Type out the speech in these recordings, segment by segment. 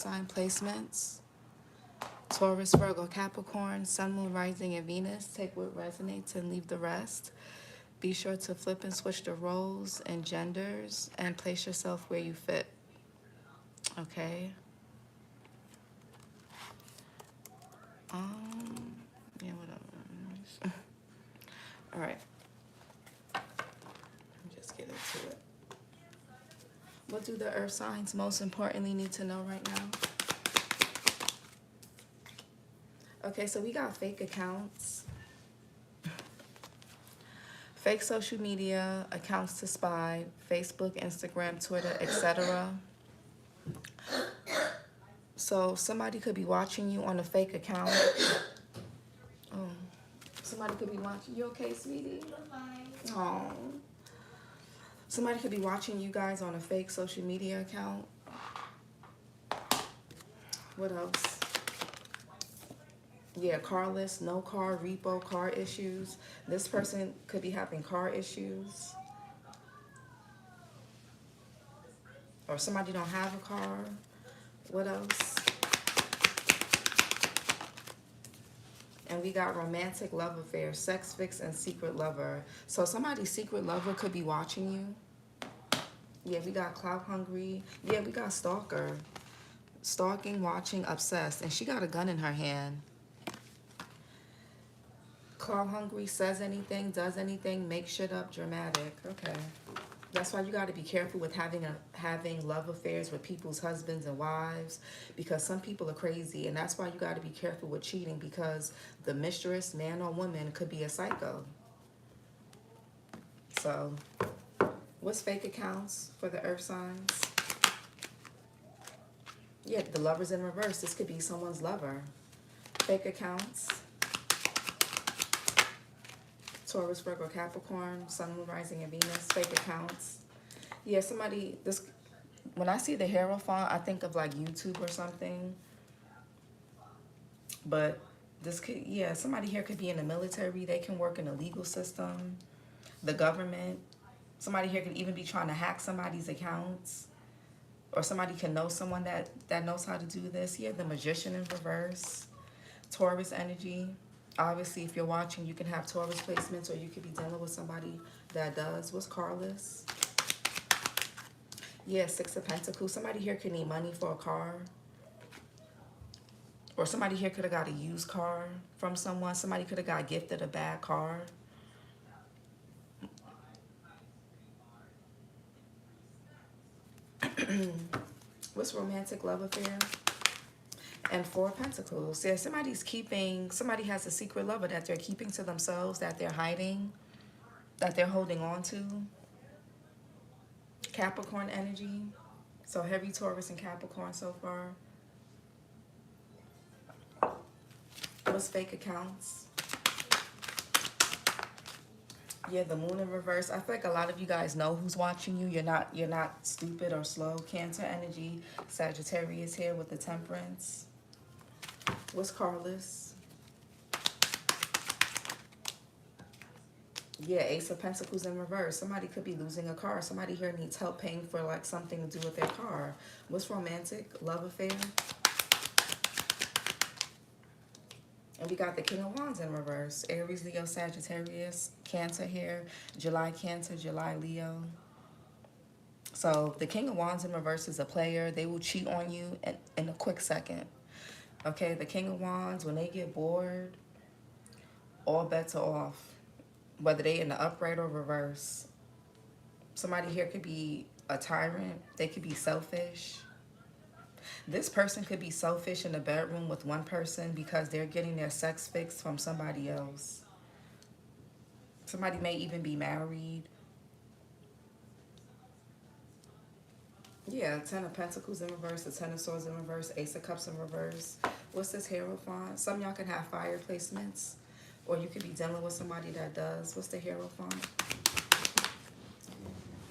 sign placements. Taurus, Virgo, Capricorn, Sun, Moon, Rising, and Venus. Take what resonates and leave the rest. Be sure to flip and switch the roles and genders and place yourself where you fit. Okay? Yeah, whatever. All right. Just get into it. What do the earth signs most importantly need to know right now? Okay, so we got fake accounts, fake social media, accounts to spy, Facebook, Instagram, Twitter, etc. So somebody could be watching you on a fake account. Oh, somebody could be watching. You okay, sweetie? Oh. Somebody could be watching you guys on a fake social media account. What else? Yeah, carless, no car, repo, car issues. This person could be having car issues. Or somebody don't have a car. What else? And we got romantic love affair, sex fix, and secret lover. So somebody's secret lover could be watching you. Yeah, we got clout hungry. Yeah, we got stalker. Stalking, watching, obsessed. And she got a gun in her hand. Clout hungry, says anything, does anything, makes shit up, dramatic. Okay. That's why you got to be careful with having love affairs with people's husbands and wives, because some people are crazy, and that's why you got to be careful with cheating, because the mistress, man or woman, could be a psycho. So, what's fake accounts for the earth signs? Yeah, the lover's in reverse. This could be someone's lover. Fake accounts. Taurus, Virgo, Capricorn, Sun, Moon, Rising, and Venus. Fake accounts. Yeah, somebody, this, when I see the Hierophant, I think of like YouTube or something. But this could, yeah, somebody here could be in the military. They can work in the legal system, the government. Somebody here could even be trying to hack somebody's accounts. Or somebody can know someone that knows how to do this. Yeah, the Magician in reverse. Taurus energy. Obviously, if you're watching, you can have Taurus placements, or you could be dealing with somebody that does. What's carless? Yeah, Six of Pentacles. Somebody here could need money for a car. Or somebody here could have got a used car from someone. Somebody could have got gifted a bad car. What's romantic love affair? And Four of Pentacles. Yeah, somebody has a secret lover that they're keeping to themselves, that they're hiding, that they're holding on to. Capricorn energy. So heavy Taurus and Capricorn so far. What's fake accounts? Yeah, the Moon in reverse. I feel like a lot of you guys know who's watching you. You're not stupid or slow. Cancer energy. Sagittarius here with the Temperance. What's carless? Yeah, Ace of Pentacles in reverse. Somebody could be losing a car. Somebody here needs help paying for like something to do with their car. What's romantic? Love affair. And we got the King of Wands in reverse. Aries, Leo, Sagittarius, Cancer here. July Cancer, July Leo. So the King of Wands in reverse is a player. They will cheat on you in a quick second. Okay, the King of Wands, when they get bored, all bets are off. Whether they in the upright or reverse. Somebody here could be a tyrant. They could be selfish. This person could be selfish in the bedroom with one person because they're getting their sex fix from somebody else. Somebody may even be married. Yeah, Ten of Pentacles in reverse, the Ten of Swords in reverse, Ace of Cups in reverse. What's this Hierophant? Some of y'all can have fire placements, or you could be dealing with somebody that does. What's the Hierophant?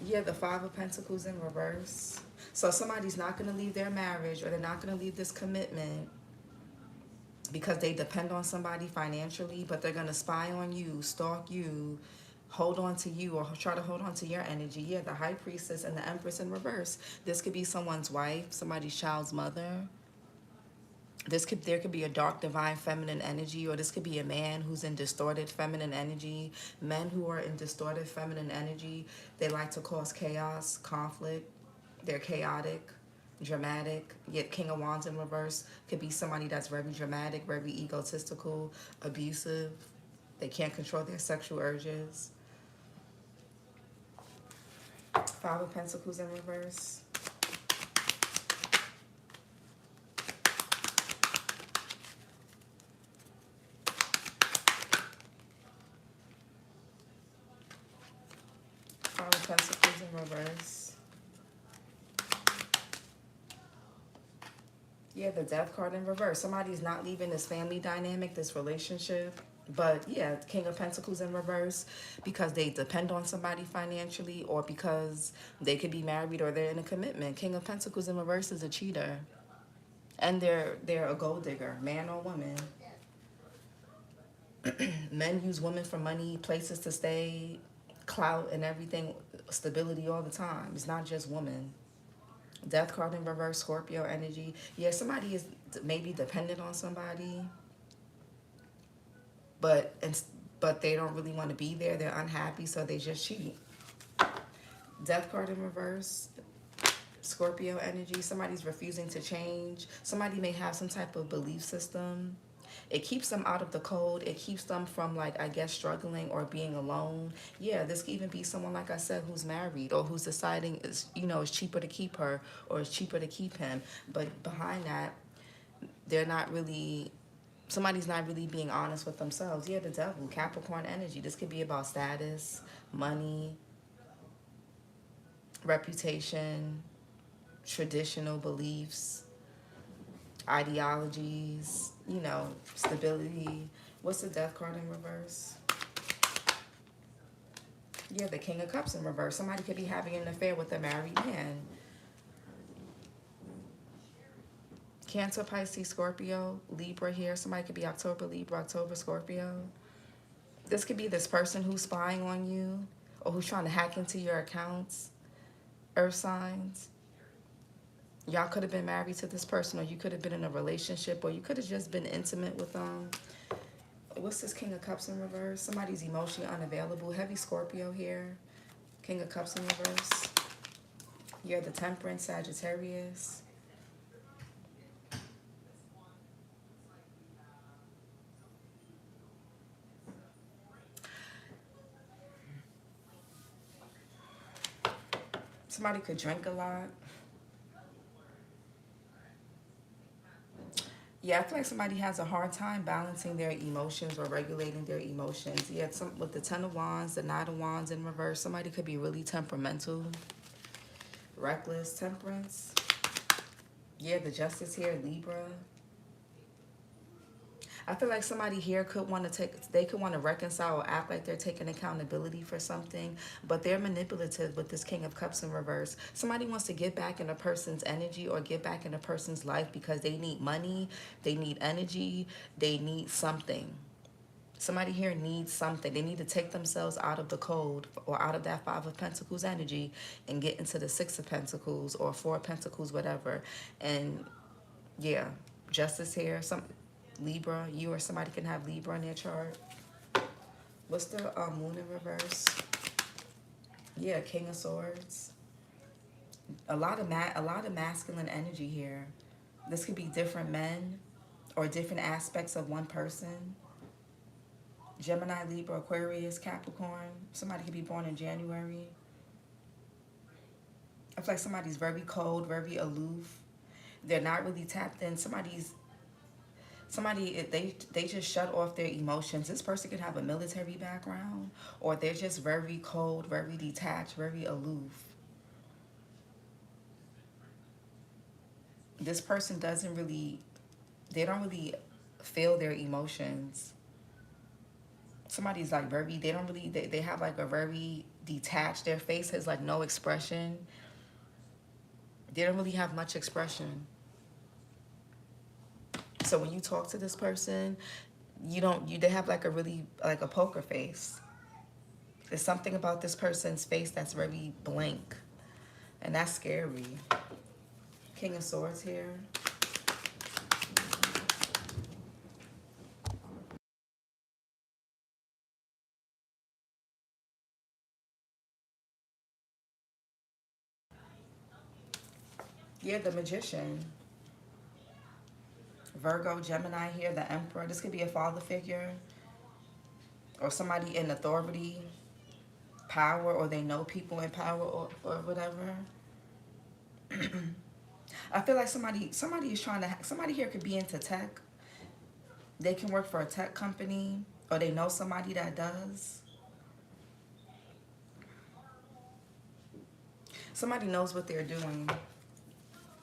Yeah, the Five of Pentacles in reverse. So somebody's not going to leave their marriage, or they're not going to leave this commitment because they depend on somebody financially, but they're going to spy on you, stalk you, hold on to you, or try to hold on to your energy. Yeah, the High Priestess and the Empress in reverse. This could be someone's wife, somebody's child's mother. There could be a dark divine feminine energy, or this could be a man who's in distorted feminine energy. Men who are in distorted feminine energy, they like to cause chaos, conflict. They're chaotic, dramatic. Yet King of Wands in reverse could be somebody that's very dramatic, very egotistical, abusive. They can't control their sexual urges. Five of Pentacles in reverse. Five of Pentacles in reverse. Yeah, the Death card in reverse. Somebody's not leaving this family dynamic, this relationship. But yeah, King of Pentacles in reverse, because they depend on somebody financially, or because they could be married or they're in a commitment. King of Pentacles in reverse is a cheater. And they're a gold digger, man or woman. Men use women for money, places to stay, clout and everything, stability all the time. It's not just women. Death card in reverse, Scorpio energy. Yeah, somebody is maybe dependent on somebody, but they don't really want to be there. They're unhappy, so they just cheat. Death card in reverse, Scorpio energy. Somebody's refusing to change. Somebody may have some type of belief system. It keeps them out of the cold. It keeps them from, like, I guess, struggling or being alone. Yeah, this could even be someone, like I said, who's married, or who's deciding, it's cheaper to keep her or it's cheaper to keep him. But behind that, they're not really, somebody's not really being honest with themselves. Yeah, the Devil, Capricorn energy. This could be about status, money, reputation, traditional beliefs, ideologies, stability. What's the Death card in reverse? Yeah, the King of Cups in reverse. Somebody could be having an affair with a married man. Cancer, Pisces, Scorpio, Libra here. Somebody could be October, Libra, October, Scorpio. This could be this person who's spying on you, or who's trying to hack into your accounts. Earth signs. Y'all could have been married to this person, or you could have been in a relationship, or you could have just been intimate with them. What's this King of Cups in reverse? Somebody's emotionally unavailable. Heavy Scorpio here. King of Cups in reverse. You're the Temperance, Sagittarius. Somebody could drink a lot. Yeah, I feel like somebody has a hard time balancing their emotions or regulating their emotions. Yeah, with the Ten of Wands, the Knight of Wands in reverse, somebody could be really temperamental, reckless, Temperance. Yeah, the Justice here, Libra. I feel like somebody here could want to reconcile or act like they're taking accountability for something, but they're manipulative with this King of Cups in reverse. Somebody wants to get back in a person's energy or get back in a person's life because they need money, they need energy, they need something. Somebody here needs something. They need to take themselves out of the cold, or out of that Five of Pentacles energy, and get into the Six of Pentacles or Four of Pentacles, whatever. And yeah, Justice here. Libra, you or somebody can have Libra in their chart. What's the Moon in reverse? Yeah, King of Swords. A lot of masculine energy here. This could be different men or different aspects of one person. Gemini, Libra, Aquarius, Capricorn. Somebody could be born in January. I feel like somebody's very cold, very aloof. They're not really tapped in. They just shut off their emotions. This person could have a military background, or they're just very cold, very detached, very aloof. This person they don't really feel their emotions. Somebody's like they have like a very detached, their face has like no expression. They don't really have much expression. So when you talk to this person, they have like a poker face. There's something about this person's face that's very blank, and that's scary. King of Swords here. Yeah, the Magician. Virgo, Gemini here, the Emperor. This could be a father figure or somebody in authority, power, or they know people in power or whatever. I feel like somebody is trying to, somebody here could be into tech. They can work for a tech company or they know somebody that does. Somebody knows what they're doing.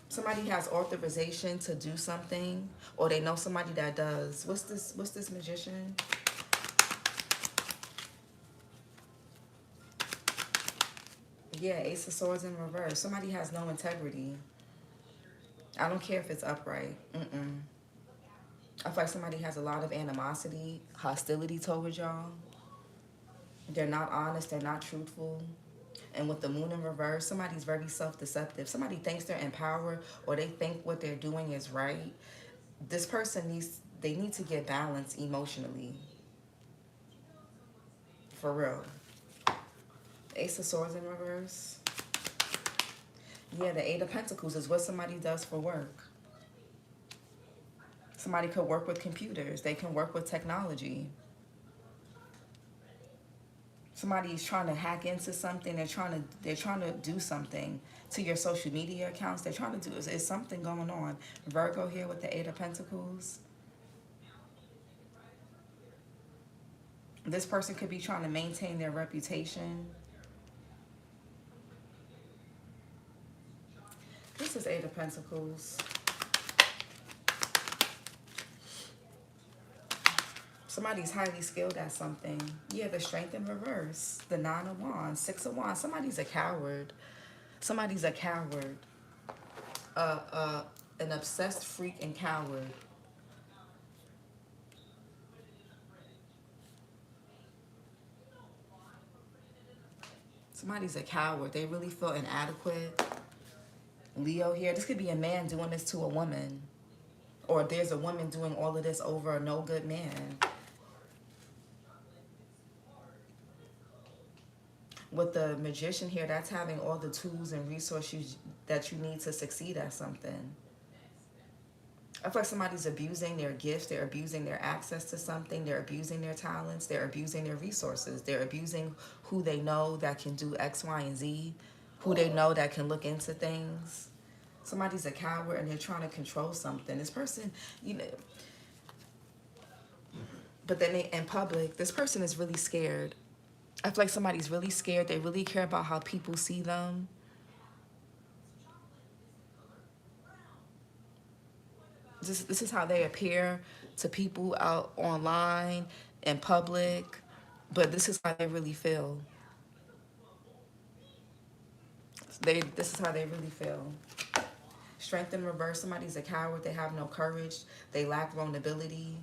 Somebody has authorization to do something or they know somebody that does. What's this Magician? Yeah, Ace of Swords in reverse. Somebody has no integrity. I don't care if it's upright. I feel like somebody has a lot of animosity, hostility towards y'all. They're not honest. They're not truthful. And with the moon in reverse, somebody's very self-deceptive. Somebody thinks they're in power or they think what they're doing is right. This person they need to get balanced emotionally. For real. Ace of Swords in reverse. Yeah, the Eight of Pentacles is what somebody does for work. Somebody could work with computers. They can work with technology. Somebody's trying to hack into something. They're trying to do something to your social media accounts. They're trying to do, it's something going on. Virgo here with the Eight of Pentacles. This person could be trying to maintain their reputation. This is Eight of Pentacles. Somebody's highly skilled at something. Yeah, the Strength in reverse. The Nine of Wands. Six of Wands. Somebody's a coward. Somebody's a coward. An obsessed freak and coward. Somebody's a coward. They really feel inadequate. Leo here. This could be a man doing this to a woman. Or there's a woman doing all of this over a no good man. With the Magician here, that's having all the tools and resources that you need to succeed at something. I feel like somebody's abusing their gifts. They're abusing their access to something. They're abusing their talents. They're abusing their resources. They're abusing who they know that can do X, Y, and Z. Who they know that can look into things. Somebody's a coward and they're trying to control something. This person, you know, but then in public, this person is really scared. I feel like somebody's really scared. They really care about how people see them. This is how they appear to people out online, in public. But this is how they really feel. This is how they really feel. Strength in reverse. Somebody's a coward. They have no courage. They lack vulnerability.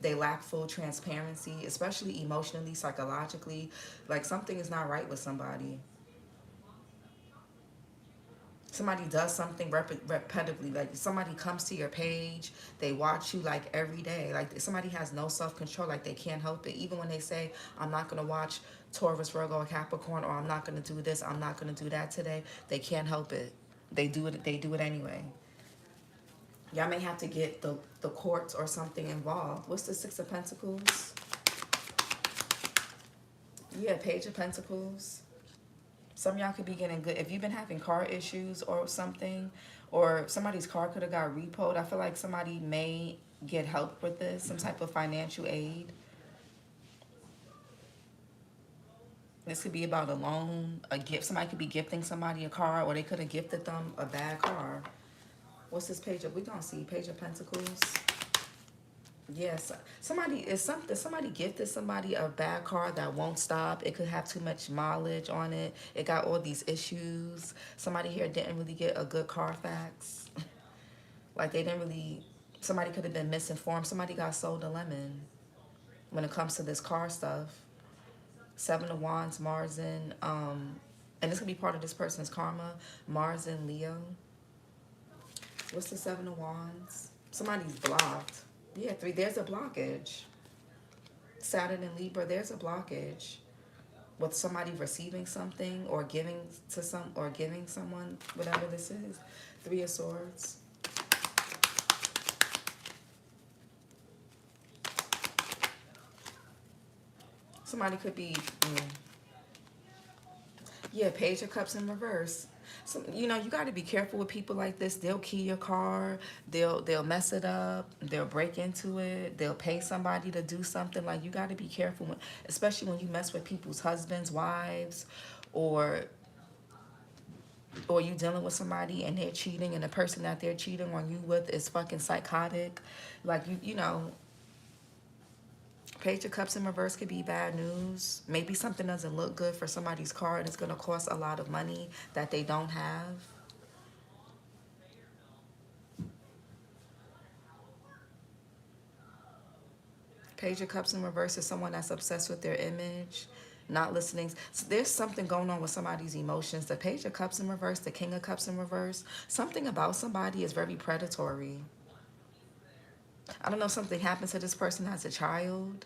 They lack full transparency, especially emotionally, psychologically. Like something is not right with somebody. Somebody does something repetitively. Like somebody comes to your page, they watch you like every day. Like somebody has no self-control, like they can't help it. Even when they say, I'm not going to watch Taurus, Virgo, or Capricorn, or I'm not going to do this, I'm not going to do that today. They can't help it. They do it anyway. Y'all may have to get the courts or something involved. What's the Six of Pentacles? Yeah, Page of Pentacles. Some of y'all could be getting good. If you've been having car issues or something, or somebody's car could have got repoed, I feel like somebody may get help with this, some type of financial aid. This could be about a loan, a gift. Somebody could be gifting somebody a car, or they could have gifted them a bad car. What's this page of? We gonna see Page of Pentacles. Yes, somebody gifted somebody a bad car that won't stop. It could have too much mileage on it. It got all these issues. Somebody here didn't really get a good Carfax. Like they didn't really, somebody could have been misinformed. Somebody got sold a lemon when it comes to this car stuff. Seven of Wands, Mars and this could be part of this person's karma. Mars and Leo. What's the Seven of Wands? Somebody's blocked. Yeah, there's a blockage. Saturn and Libra, there's a blockage. With somebody receiving something or giving to giving someone, whatever this is. Three of Swords. Somebody could be, yeah, Page of Cups in reverse. So, you know, you got to be careful with people like this. They'll key your car. They'll mess it up. They'll break into it. They'll pay somebody to do something. Like, you got to be careful, especially when you mess with people's husbands, wives, or you dealing with somebody and they're cheating, and the person that they're cheating on you with is fucking psychotic. Like, you know, Page of Cups in reverse could be bad news. Maybe something doesn't look good for somebody's car and it's going to cost a lot of money that they don't have. Page of Cups in reverse is someone that's obsessed with their image, not listening. So there's something going on with somebody's emotions. The Page of Cups in reverse, the King of Cups in reverse, something about somebody is very predatory. I don't know if something happened to this person as a child.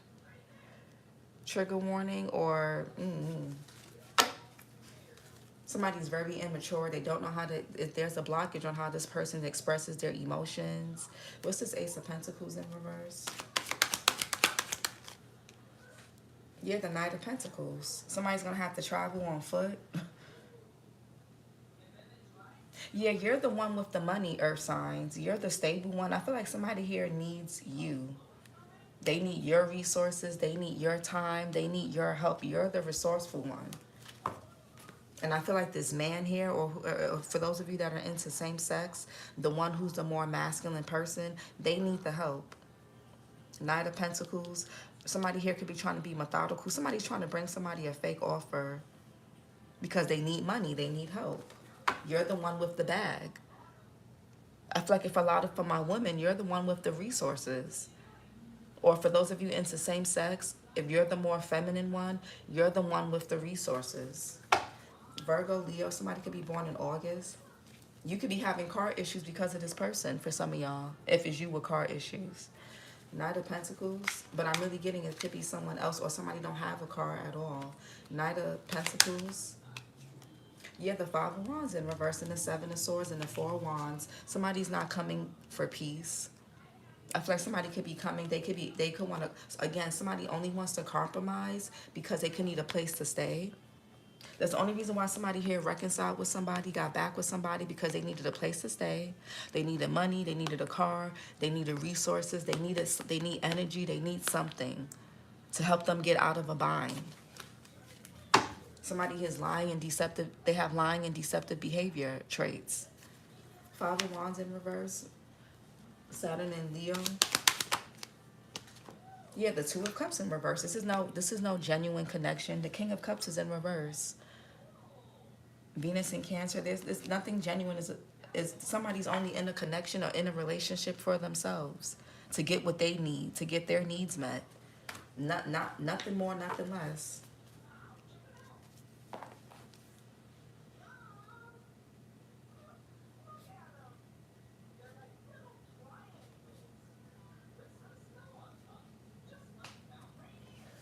Trigger warning, or somebody's very immature. They don't know how to, if there's a blockage on how this person expresses their emotions. What's this Ace of Pentacles in reverse? Yeah, the Knight of Pentacles. Somebody's going to have to travel on foot. Yeah, you're the one with the money, earth signs. You're the stable one. I feel like somebody here needs you. They need your resources. They need your time. They need your help. You're the resourceful one. And I feel like this man here, or for those of you that are into same sex, the one who's the more masculine person, they need the help. Knight of Pentacles. Somebody here could be trying to be methodical. Somebody's trying to bring somebody a fake offer because they need money. They need help. You're the one with the bag. I feel like for my women, you're the one with the resources. Or for those of you into same sex, if you're the more feminine one, you're the one with the resources. Virgo, Leo, somebody could be born in August. You could be having car issues because of this person for some of y'all, if it's you with car issues. Knight of Pentacles, but I'm really getting it could be someone else, or somebody don't have a car at all. Knight of Pentacles. Yeah, the Five of Wands in reverse, and the Seven of Swords and the Four of Wands. Somebody's not coming for peace. I feel like somebody could be coming. They could want to, again, somebody only wants to compromise because they could need a place to stay. That's the only reason why somebody here reconciled with somebody, got back with somebody, because they needed a place to stay. They needed money. They needed a car. They needed resources. They need energy. They need something to help them get out of a bind. Somebody is lying and deceptive. They have lying and deceptive behavior traits. Five of Wands in reverse. Saturn and Leo. Yeah, the Two of Cups in reverse. This is no genuine connection. The King of Cups is in reverse. Venus in Cancer. There's nothing genuine. Is somebody's only in a connection or in a relationship for themselves to get what they need, to get their needs met. Nothing more, nothing less.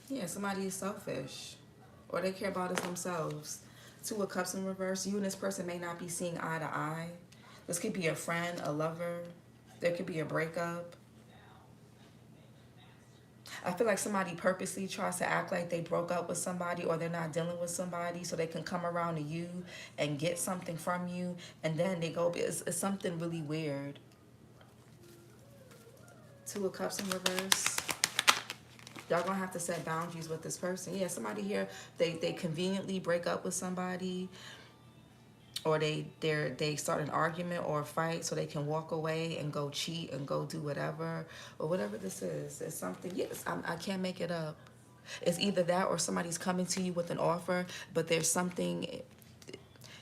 Yeah, somebody is selfish, or they care about it themselves. Two of Cups in reverse. You and this person may not be seeing eye to eye. This could be a friend, a lover. There could be a breakup. I feel like somebody purposely tries to act like they broke up with somebody, or they're not dealing with somebody, so they can come around to you and get something from you, and then they go, it's something really weird. Two of Cups in reverse. Y'all gonna have to set boundaries with this person. Yeah, somebody here, they conveniently break up with somebody, or they start an argument or a fight so they can walk away and go cheat and go do whatever, or whatever this is. It's something, yes, I can't make it up. It's either that, or somebody's coming to you with an offer, but there's something,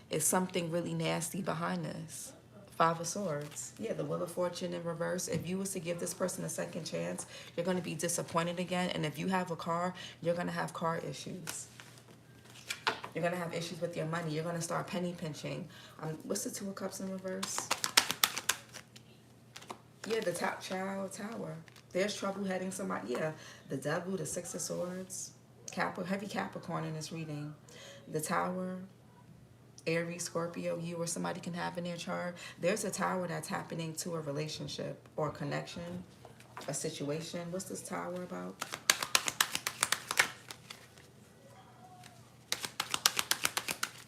it's something really nasty behind this. Five of Swords. Yeah, the Wheel of Fortune in reverse. If you was to give this person a second chance, you're going to be disappointed again. And if you have a car, you're going to have car issues. You're going to have issues with your money. You're going to start penny pinching. What's the Two of Cups in reverse? Yeah, the Tower. There's trouble heading somebody. Yeah, the Devil, the Six of Swords. Heavy Capricorn in this reading. The Tower. Aries, Scorpio, you or somebody can have in their chart. There's a tower that's happening to a relationship or a connection, a situation. What's this tower about?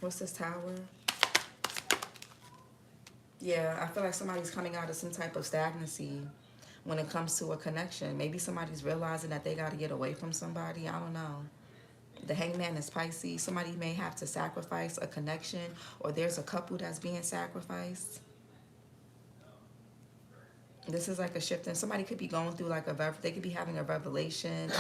What's this tower? Yeah, I feel like somebody's coming out of some type of stagnancy when it comes to a connection. Maybe somebody's realizing that they got to get away from somebody. I don't know. The hangman is Pisces. Somebody may have to sacrifice a connection, or there's a couple that's being sacrificed. This is like a shift, and somebody could be going through like they could be having a revelation.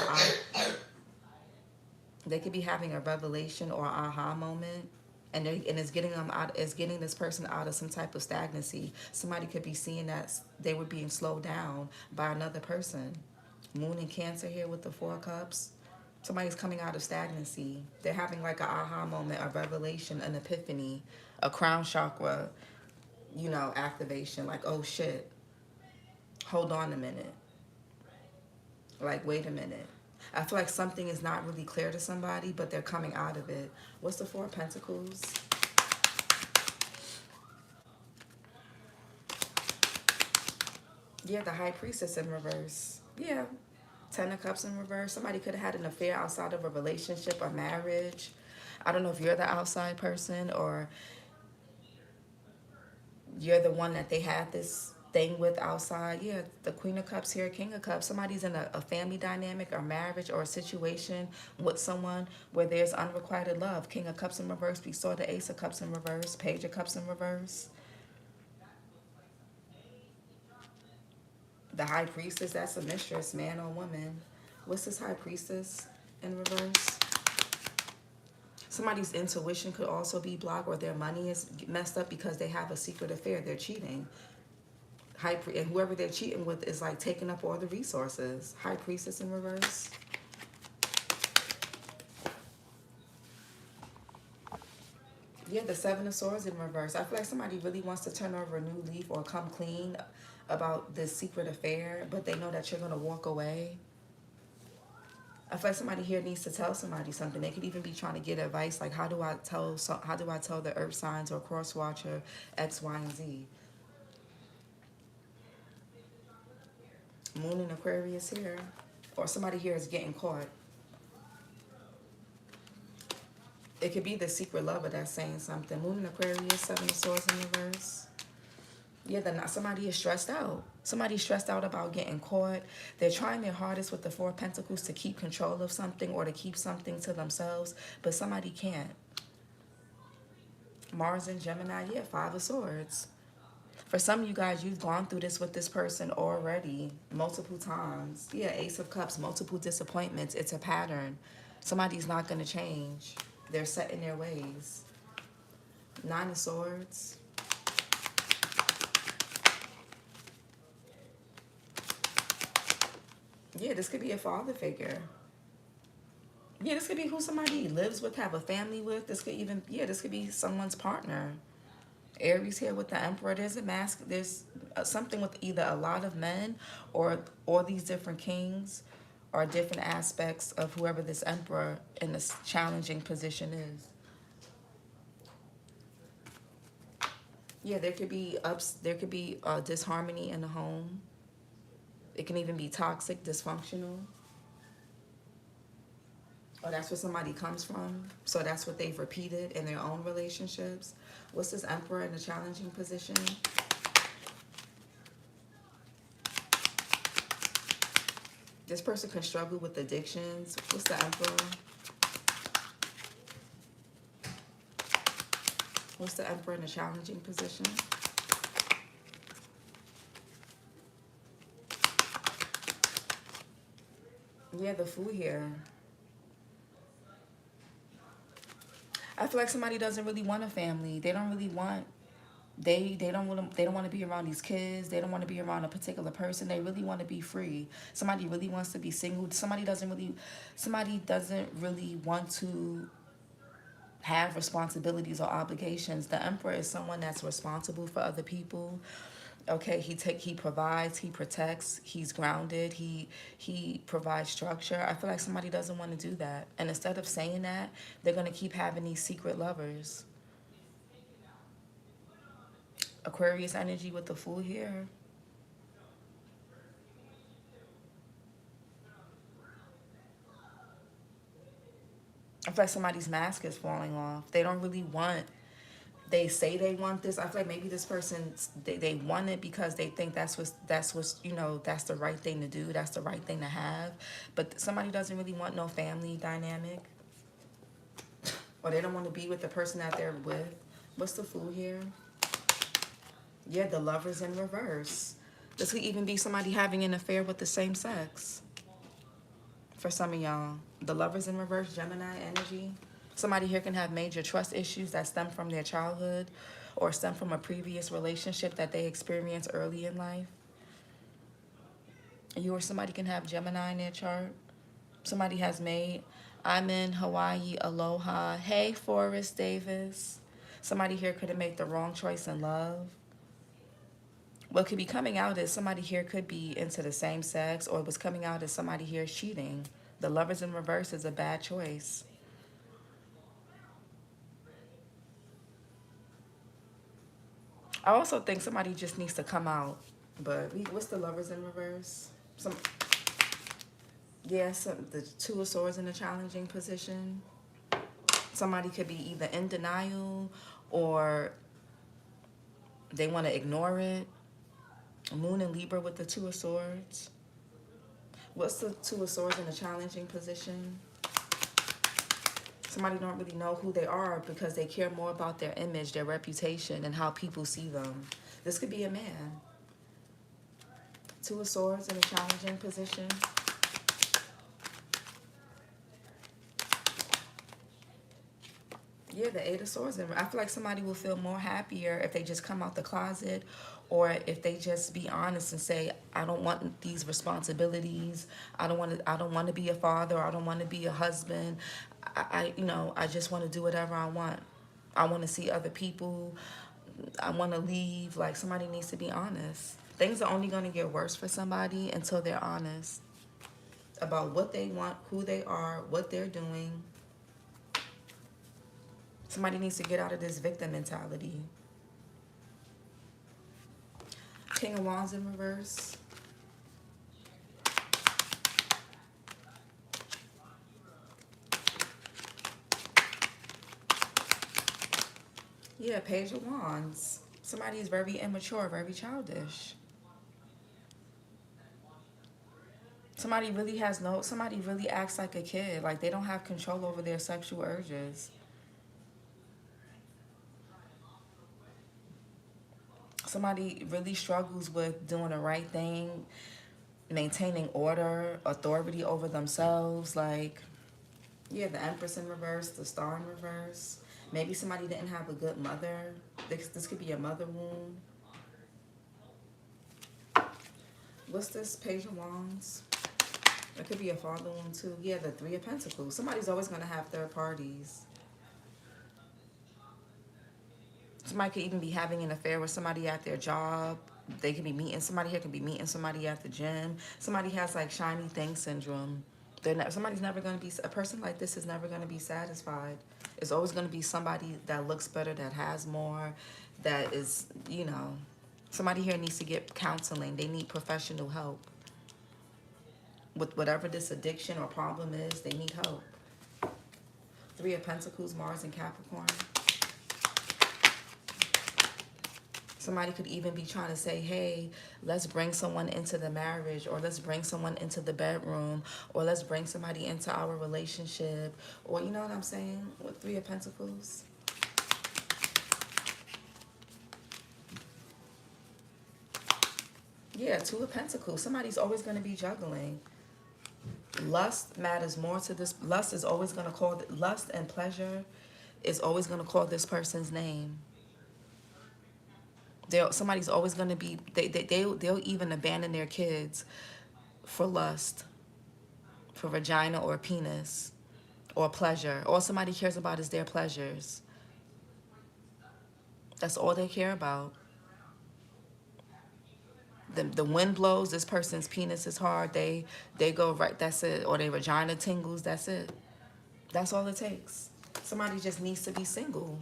They could be having a revelation or aha moment, and it's getting them out. It's getting this person out of some type of stagnancy. Somebody could be seeing that they were being slowed down by another person. Moon in Cancer here with the 4 cups. Somebody's coming out of stagnancy. They're having like an aha moment, a revelation, an epiphany, a crown chakra, you know, activation. Like, oh shit, hold on a minute. Like, wait a minute. I feel like something is not really clear to somebody, but they're coming out of it. What's the 4 of Pentacles? Yeah, the High Priestess in reverse. Yeah. 10 of Cups in reverse. Somebody could have had an affair outside of a relationship or marriage. I don't know if you're the outside person or you're the one that they had this thing with outside. Yeah, the Queen of Cups here, King of Cups. Somebody's in a family dynamic or marriage or a situation with someone where there's unrequited love. King of Cups in reverse. We saw the Ace of Cups in reverse. Page of Cups in reverse. The High Priestess, that's a mistress, man or woman. What's this High Priestess in reverse? Somebody's intuition could also be blocked, or their money is messed up because they have a secret affair. They're cheating. And whoever they're cheating with is like taking up all the resources. High Priestess in reverse. Yeah, the 7 of Swords in reverse. I feel like somebody really wants to turn over a new leaf or come clean about this secret affair, but they know that you're going to walk away. I feel like somebody here needs to tell somebody something. They could even be trying to get advice, like how do I tell the earth signs or cross watcher X, Y, and Z. Moon in Aquarius here, or somebody here is getting caught. It could be the secret lover that's saying something. Moon in Aquarius, 7 of Swords in reverse. Yeah, then somebody is stressed out. Somebody's stressed out about getting caught. They're trying their hardest with the 4 of Pentacles to keep control of something or to keep something to themselves, but somebody can't. Mars and Gemini, yeah, 5 of Swords. For some of you guys, you've gone through this with this person already multiple times. Yeah, Ace of Cups, multiple disappointments. It's a pattern. Somebody's not going to change. They're set in their ways. 9 of Swords. Yeah, this could be a father figure. Yeah, this could be who somebody lives with, have a family with. This could even, yeah, this could be someone's partner. Aries here with the Emperor. There's a mask. There's something with either a lot of men or all these different kings or different aspects of whoever this Emperor in this challenging position is. Yeah, there could be disharmony in the home. It can even be toxic, dysfunctional. Or that's where somebody comes from. So that's what they've repeated in their own relationships. What's this Emperor in a challenging position? This person can struggle with addictions. What's the Emperor? What's the Emperor in a challenging position? Yeah, the Fool here. I feel like somebody doesn't really want a family. They don't really want, they don't want to be around these kids. They don't want to be around a particular person. They really want to be free. Somebody really wants to be single. Somebody doesn't really want to have responsibilities or obligations. The Emperor is someone that's responsible for other people. Okay, he provides, he protects, he's grounded, he provides structure. I feel like somebody doesn't want to do that. And instead of saying that, they're going to keep having these secret lovers. Aquarius energy with the Fool here. I feel like somebody's mask is falling off. They don't really want, they say they want this. I feel like maybe this person, they want it because they think that's what's, you know, that's the right thing to do. That's the right thing to have. But somebody doesn't really want no family dynamic. Or they don't want to be with the person that they're with. What's the Fool here? Yeah, the Lover's in reverse. This could even be somebody having an affair with the same sex. For some of y'all, the Lover's in reverse, Gemini energy. Somebody here can have major trust issues that stem from their childhood or stem from a previous relationship that they experienced early in life. You or somebody can have Gemini in their chart. Somebody has made, I'm in Hawaii, aloha. Hey, Forrest Davis. Somebody here could have made the wrong choice in love. What could be coming out is somebody here could be into the same sex, or what's coming out is somebody here is cheating. The Lover's in reverse is a bad choice. I also think somebody just needs to come out. But what's the Lover's in reverse? The Two of Swords in a challenging position. Somebody could be either in denial or they want to ignore it. Moon and Libra with the Two of Swords. What's the Two of Swords in a challenging position? Somebody don't really know who they are because they care more about their image, their reputation, and how people see them. This could be a man. Two of Swords in a challenging position. Yeah, the Eight of Swords. I feel like somebody will feel more happier if they just come out the closet, or if they just be honest and say, I don't want these responsibilities. I don't want to be a father. I don't want to be a husband. I just want to do whatever I want. I want to see other people. I want to leave. Like, somebody needs to be honest. Things are only going to get worse for somebody until they're honest about what they want, who they are, what they're doing. Somebody needs to get out of this victim mentality. King of Wands in reverse. Yeah, Page of Wands. Somebody is very immature, very childish. Somebody really acts like a kid. Like, they don't have control over their sexual urges. Somebody really struggles with doing the right thing, maintaining order, authority over themselves. Like, yeah, the Empress in reverse, the Star in reverse. Maybe somebody didn't have a good mother. This could be a mother wound. What's this? Page of Wands. It could be a father wound too. Yeah, the Three of Pentacles. Somebody's always going to have third parties. Somebody could even be having an affair with somebody at their job. They could be meeting somebody here, could be meeting somebody at the gym. Somebody has like shiny thing syndrome. Somebody's never going to be, a person like this is never going to be satisfied. It's always going to be somebody that looks better, that has more, that is, you know. Somebody here needs to get counseling. They need professional help. With whatever this addiction or problem is, they need help. Three of Pentacles, Mars and Capricorn. Somebody could even be trying to say, hey, let's bring someone into the marriage, or let's bring someone into the bedroom, or let's bring somebody into our relationship, or you know what I'm saying, with Three of Pentacles. Yeah, Two of Pentacles. Somebody's always going to be juggling. Lust matters more to this. Lust is always going to call, lust and pleasure is always going to call this person's name. Somebody's always going to be, they'll even abandon their kids for lust, for vagina or penis or pleasure. All somebody cares about is their pleasures. That's all they care about. The wind blows, this person's penis is hard, they go right, that's it. Or their vagina tingles, that's it. That's all it takes. Somebody just needs to be single.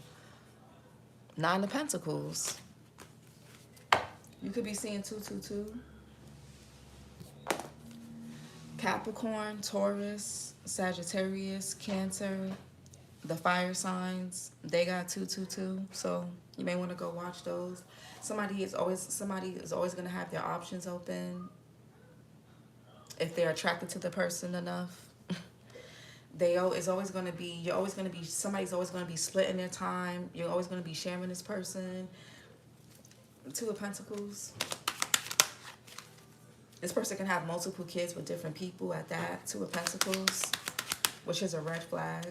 Nine of Pentacles. You could be seeing 222. Capricorn, Taurus, Sagittarius, Cancer, the fire signs, they got 222. So you may want to go watch those. Somebody is always going to have their options open if they're attracted to the person enough. It's always going to be, somebody's always going to be splitting their time. You're always going to be sharing this person. Two of Pentacles. This person can have multiple kids with different people at that. Two of Pentacles, which is a red flag.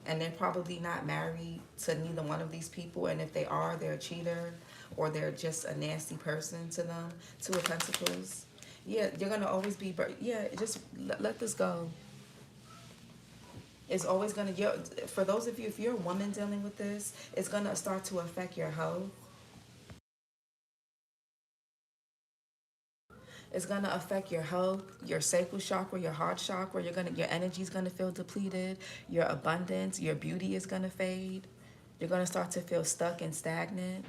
And they're probably not married to neither one of these people. And if they are, they're a cheater or they're just a nasty person to them. Two of Pentacles. Yeah, you're going to always be, just let this go. It's always going to, for those of you, if you're a woman dealing with this, it's going to start to affect your health. It's going to affect your health, your sacral chakra, your heart chakra. Your energy is going to feel depleted. Your abundance, your beauty is going to fade. You're going to start to feel stuck and stagnant.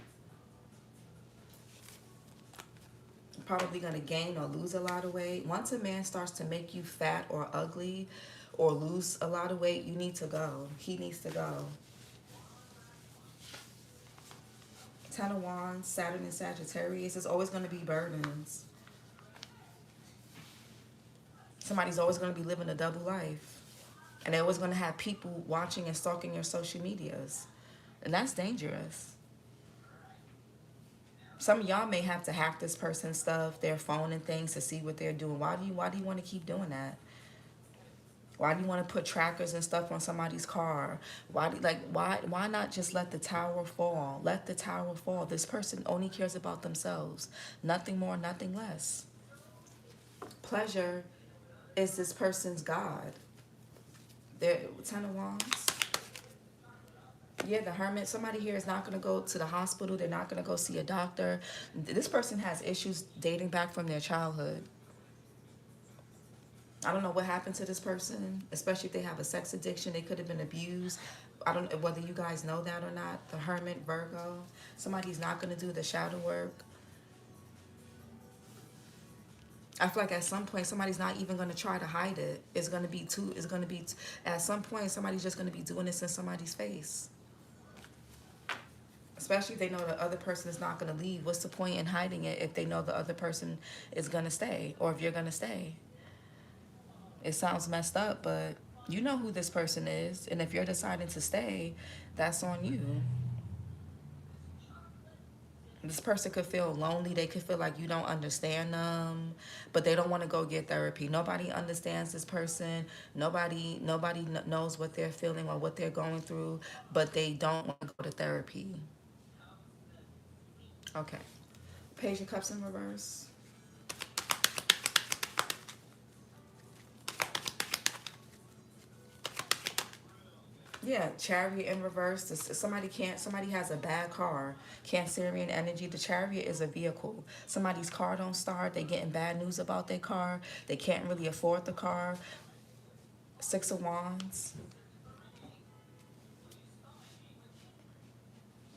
Probably going to gain or lose a lot of weight. Once a man starts to make you fat or ugly or lose a lot of weight, you need to go. He needs to go. Ten of Wands, Saturn and Sagittarius. There's always going to be burdens. Somebody's always going to be living a double life. And they're always going to have people watching and stalking your social medias. And that's dangerous. Some of y'all may have to hack this person's stuff, their phone and things, to see what they're doing. Why do you want to keep doing that? Why do you want to put trackers and stuff on somebody's car? Why not just let the tower fall? Let the tower fall. This person only cares about themselves. Nothing more, nothing less. Pleasure is this person's God. They're Ten of Wands. Yeah, the Hermit. Somebody here is not going to go to the hospital. They're not going to go see a doctor. This person has issues dating back from their childhood. I don't know what happened to this person, especially if they have a sex addiction. They could have been abused. I don't know whether you guys know that or not. The Hermit, Virgo. Somebody's not going to do the shadow work. I feel like at some point somebody's not even going to try to hide it. At some point somebody's just going to be doing this in somebody's face. Especially if they know the other person is not going to leave. What's the point in hiding it if they know the other person is going to stay, or if you're going to stay? It sounds messed up, but you know who this person is. And if you're deciding to stay, that's on you. This person could feel lonely. They could feel like you don't understand them, but they don't want to go get therapy. Nobody understands this person. Nobody knows what they're feeling or what they're going through, but they don't want to go to therapy. Okay. Page of Cups in reverse. Yeah, Chariot in reverse. Somebody has a bad car. Cancerian energy. The Chariot is a vehicle. Somebody's car don't start. They getting bad news about their car. They can't really afford the car. Six of Wands.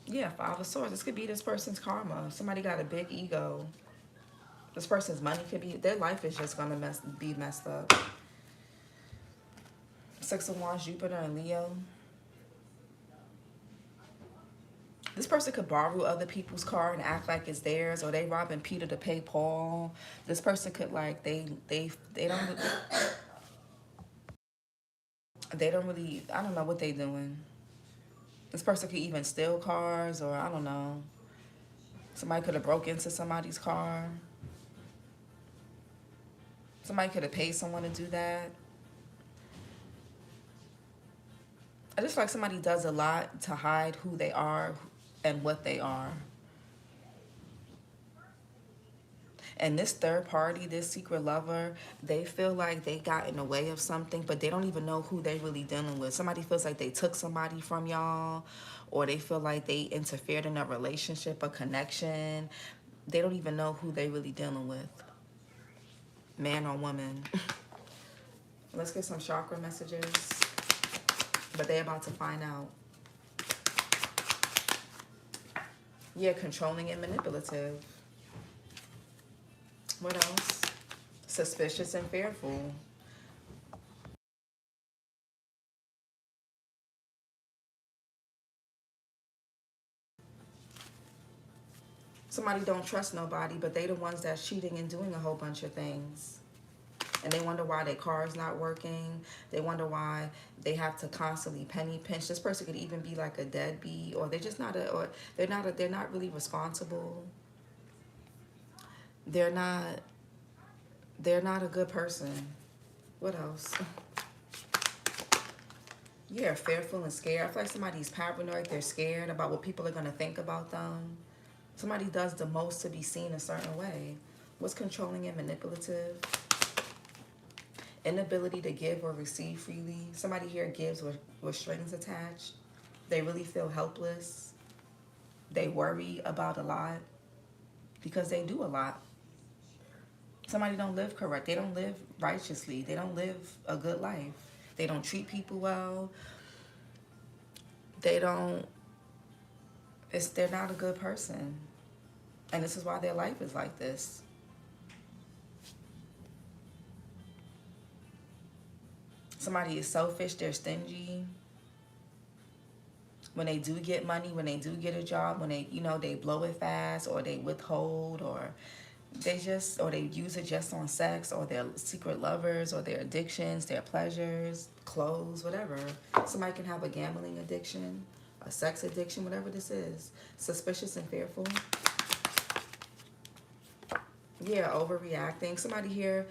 Yeah, Five of Swords. This could be this person's karma. Somebody got a big ego. This person's money could be, their life is just gonna be messed up. Six of Wands, Jupiter and Leo. This person could borrow other people's car and act like it's theirs, or they robbing Peter to pay Paul. This person could they don't really, I don't know what they doing. This person could even steal cars, or I don't know. Somebody could have broke into somebody's car. Somebody could have paid someone to do that. I just feel like somebody does a lot to hide who they are and what they are. And this third party, this secret lover, they feel like they got in the way of something, but they don't even know who they really dealing with. Somebody feels like they took somebody from y'all, or they feel like they interfered in a relationship, a connection. They don't even know who they really dealing with. Man or woman. Let's get some chakra messages. But they're about to find out. Yeah, controlling and manipulative. What else? Suspicious and fearful. Somebody don't trust nobody, but they the ones that's cheating and doing a whole bunch of things. And they wonder why their car is not working. They wonder why they have to constantly penny pinch. This person could even be like a deadbeat, or they're just not a, or they're not really responsible. They're not a good person. What else? Yeah, fearful and scared. I feel like somebody's paranoid. They're scared about what people are going to think about them. Somebody does the most to be seen a certain way. What's controlling and manipulative? Inability to give or receive freely. Somebody here gives with strings attached. They really feel helpless. They worry about a lot because they do a lot. Somebody don't live correct. They don't live righteously. They don't live a good life. They don't treat people well. They're not a good person. And this is why their life is like this. Somebody is selfish, they're stingy. When they do get money, when they do get a job, when they, they blow it fast, or they withhold, or they use it just on sex, or their secret lovers, or their addictions, their pleasures, clothes, whatever. Somebody can have a gambling addiction, a sex addiction, whatever this is. Suspicious and fearful. Yeah, overreacting. Somebody here,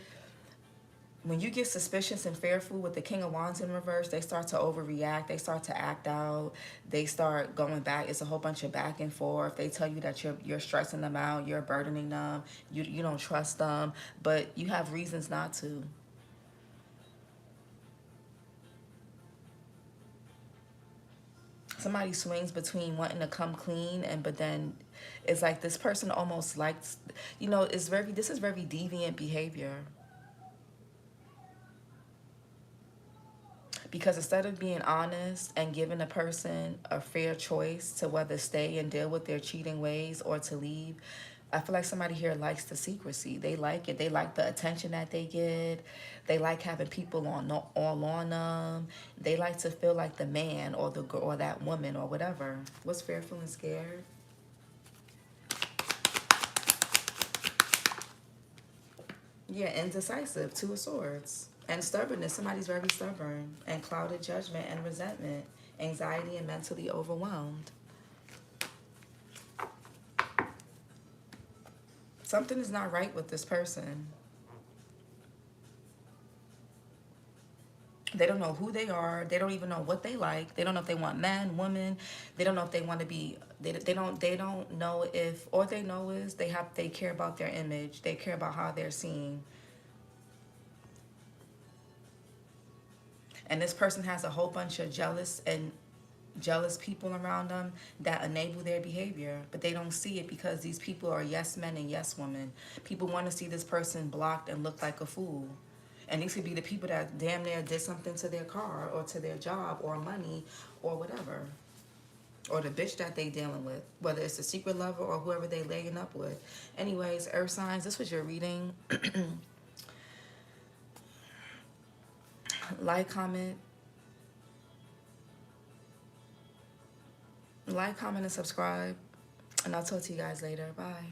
when you get suspicious and fearful with the King of Wands in reverse, they start to overreact. They start to act out. They start going back. It's a whole bunch of back and forth. They tell you that you're stressing them out. You're burdening them. You don't trust them. But you have reasons not to. Somebody swings between wanting to come clean but then it's like this person almost likes, this is very deviant behavior. Because instead of being honest and giving a person a fair choice to whether stay and deal with their cheating ways or to leave, I feel like somebody here likes the secrecy. They like it. They like the attention that they get. They like having people all on them. They like to feel like the man or the girl or that woman or whatever. What's fearful and scared? Yeah, indecisive, Two of Swords. And stubbornness, somebody's very stubborn. And clouded judgment and resentment. Anxiety and mentally overwhelmed. Something is not right with this person. They don't know who they are. They don't even know what they like. They don't know if they want men, women. They don't know if they want to be, they don't know if, all they know is they care about their image. They care about how they're seen. And this person has a whole bunch of jealous people around them that enable their behavior, but they don't see it because these people are yes men and yes women. People want to see this person blocked and look like a fool. And these could be the people that damn near did something to their car or to their job or money or whatever. Or the bitch that they dealing with, whether it's a secret lover or whoever they laying up with. Anyways, earth signs, this was your reading. Like, comment, and subscribe. And I'll talk to you guys later. Bye.